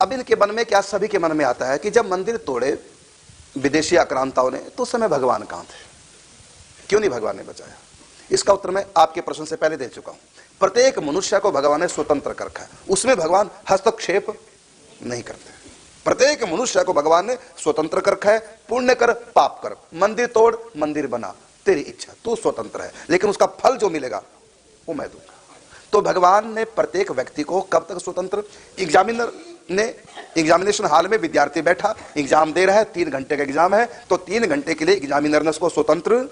अब इनके मन में क्या, सभी के मन में आता है कि जब मंदिर तोड़े विदेशी आक्रांताओं ने तो उस समय भगवान कहां थे, क्यों नहीं भगवान ने बचाया? इसका उत्तर मैं आपके प्रश्न से पहले दे चुका हूं। प्रत्येक मनुष्य को भगवान ने स्वतंत्र कर रखा है, उसमें भगवान हस्तक्षेप नहीं करते। प्रत्येक मनुष्य को भगवान ने स्वतंत्र कर रखा है। पुण्य कर, पाप कर, मंदिर तोड़, मंदिर बना, तेरी इच्छा, तू स्वतंत्र है, लेकिन उसका फल जो मिलेगा वो मैं दूंगा। तो भगवान ने प्रत्येक व्यक्ति को कब तक स्वतंत्र? एग्जामिनर ने एग्जामिनेशन हॉल में विद्यार्थी बैठा, एग्जाम दे रहा है, 3 घंटे का एग्जाम है, तो 3 घंटे के लिए एग्जामिनर ने उसको स्वतंत्र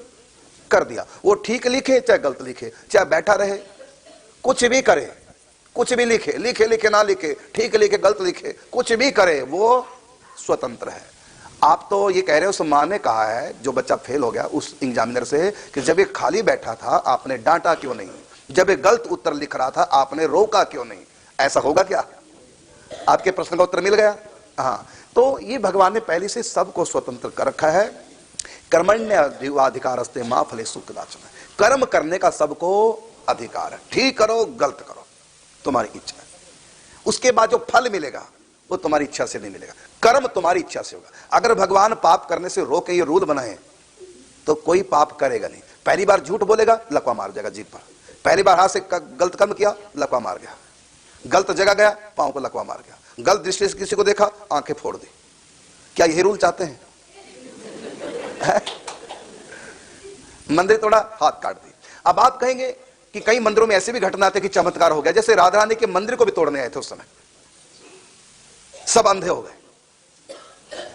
कर दिया। वो ठीक लिखे चाहे गलत लिखे, चाहे बैठा रहे, कुछ भी करे, कुछ भी लिखे, लिखे लिखे ना लिखे, ठीक लिखे गलत लिखे, कुछ भी करे, वो स्वतंत्र है। आप तो ये कह रहे हो उस माँ ने कहा है, जो बच्चा फेल हो गया उस एग्जामिनर से, कि जब ये खाली बैठा था आपने डांटा क्यों नहीं, जब ये गलत उत्तर लिख रहा था आपने रोका क्यों नहीं? ऐसा होगा क्या? आपके प्रश्न का उत्तर मिल गया। हाँ, तो ये भगवान ने पहले से सबको स्वतंत्र कर रखा है। कर्मण्य अधिकारस्ते मां फलेषु कदाचन, कर्म करने का सबको अधिकार है। ठीक करो गलत करो, तुम्हारी इच्छा है। उसके बाद जो फल मिलेगा वो तुम्हारी इच्छा से नहीं मिलेगा, कर्म तुम्हारी इच्छा से होगा। अगर भगवान पाप करने से रोके, ये रूल बनाए, तो कोई पाप करेगा नहीं। पहली बार झूठ बोलेगा, लकवा मार जाएगा जीभ पर। पहली बार हाथ से गलत कर्म किया, लकवा मार गया। गलत जगह गया, पांव को लकवा मार गया। गलत दृष्टि से किसी को देखा, आंखें फोड़ दी। क्या यही रूल चाहते हैं? मंदिर तोड़ा, हाथ काट दी। अब आप कहेंगे कि कई मंदिरों में ऐसे भी घटना आते कि चमत्कार हो गया, जैसे राधा रानी के मंदिर को भी तोड़ने आए थे उस समय, सब अंधे हो गए।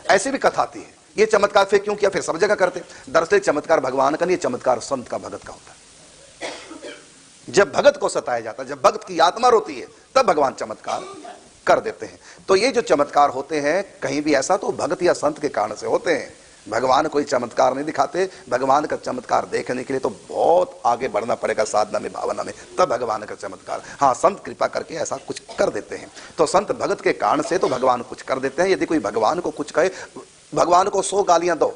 ऐसी भी कथा आती है। ये चमत्कार फिर क्यों किया? फिर सब जगह करते। दरअसल चमत्कार भगवान का नहीं, चमत्कार संत का, भगत का होता है। जब भगत को सताया जाता है, जब भगत की आत्मा रोती है, तब भगवान चमत्कार कर देते हैं। तो ये जो चमत्कार होते हैं कहीं भी ऐसा तो भगत या संत के कारण से होते हैं। भगवान कोई चमत्कार नहीं दिखाते। भगवान का चमत्कार देखने के लिए तो बहुत आगे बढ़ना पड़ेगा साधना में, भावना में, तब भगवान का चमत्कार। हाँ, संत कृपा करके ऐसा कुछ कर देते हैं। तो संत भगत के कारण से तो भगवान कुछ कर देते हैं। यदि कोई भगवान को कुछ कहे, भगवान को 100 गालियां दो,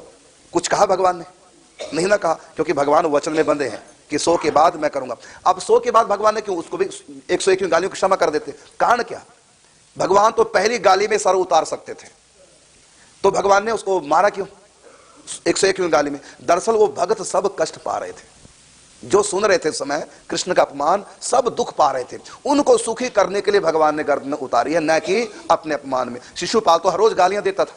कुछ कहा भगवान ने? नहीं ना कहा, क्योंकि भगवान वचन में बंधे हैं कि 100 के बाद मैं करूंगा। अब 100 के बाद भगवान ने क्यों उसको भी 101 गालियों की क्षमा कर देते? कारण क्या? भगवान तो पहली गाली में सर उतार सकते थे, तो भगवान ने उसको मारा क्यों 101 गाली में? दरअसल वो भगत सब कष्ट पा रहे थे, जो सुन रहे थे समय कृष्ण का अपमान, सब दुख पा रहे थे। उनको सुखी करने के लिए भगवान ने गर्दन उतारी है, न कि अपने अपमान में। शिशुपाल तो हर रोज गालियां देता था,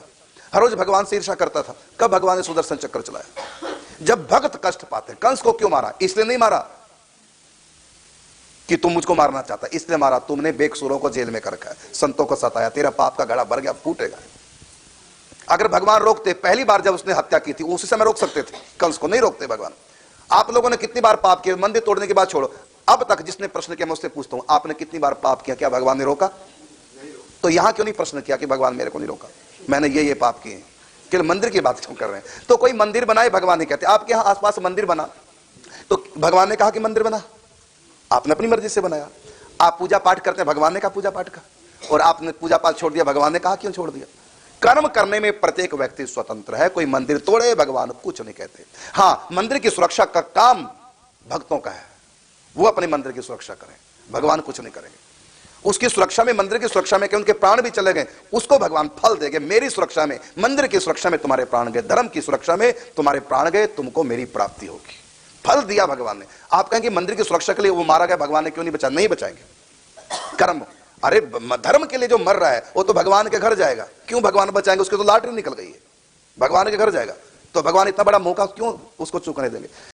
हर रोज भगवान से ईर्ष्या करता था। कब भगवान ने सुदर्शन चक्र चलाया? जब भक्त कष्ट पाते। कंस को क्यों मारा? इसलिए नहीं मारा कि तुम मुझको मारना चाहता, इसलिए मारा तुमने बेकसूरों को जेल में कर रखा है, संतों को सताया, तेरा पाप का घड़ा भर गया, फूटेगा। अगर भगवान रोकते, पहली बार जब उसने हत्या की थी उसी समय रोक सकते थे, कंस को नहीं रोकते भगवान। आप लोगों ने कितनी बार पाप किया? मंदिर तोड़ने के बाद छोड़ो, अब तक जिसने प्रश्न किया मैं उससे पूछता हूं, आपने कितनी बार पाप किया? क्या भगवान ने रोका? तो यहां क्यों नहीं प्रश्न किया कि भगवान मेरे को नहीं रोका, मैंने ये पाप किए? केवल मंदिर की बात क्यों कर रहे हैं? तो कोई मंदिर बनाए, भगवान नहीं कहते। आपके यहां आसपास मंदिर बना तो भगवान ने कहा कि मंदिर बना, आपने अपनी मर्जी से बनाया। आप पूजा पाठ करते हैं, भगवान ने कहा पूजा पाठ का, और आपने पूजा पाठ छोड़ दिया, भगवान ने कहा क्यों छोड़ दिया? कर्म करने में प्रत्येक व्यक्ति स्वतंत्र है। कोई मंदिर तोड़े, भगवान कुछ नहीं कहते। हाँ, मंदिर की सुरक्षा का काम भक्तों का है, वो अपने मंदिर की सुरक्षा करें, भगवान कुछ नहीं करेंगे। उसकी सुरक्षा में, मंदिर की सुरक्षा में, कि उनके प्राण भी चले गए, उसको भगवान फल देंगे। मेरी सुरक्षा में, मंदिर की सुरक्षा में तुम्हारे प्राण गए, धर्म की सुरक्षा में तुम्हारे प्राण गए, तुमको मेरी प्राप्ति होगी। फल दिया भगवान ने। आप कहेंगे मंदिर की सुरक्षा के लिए वो मारा गया, भगवान ने क्यों नहीं बचा? नहीं बचाएंगे। कर्म, अरे धर्म के लिए जो मर रहा है वो तो भगवान के घर जाएगा, क्यों भगवान बचाएंगे? उसकी तो लॉटरी निकल गई है, भगवान के घर जाएगा, तो भगवान इतना बड़ा मौका क्यों उसको चूकने देंगे?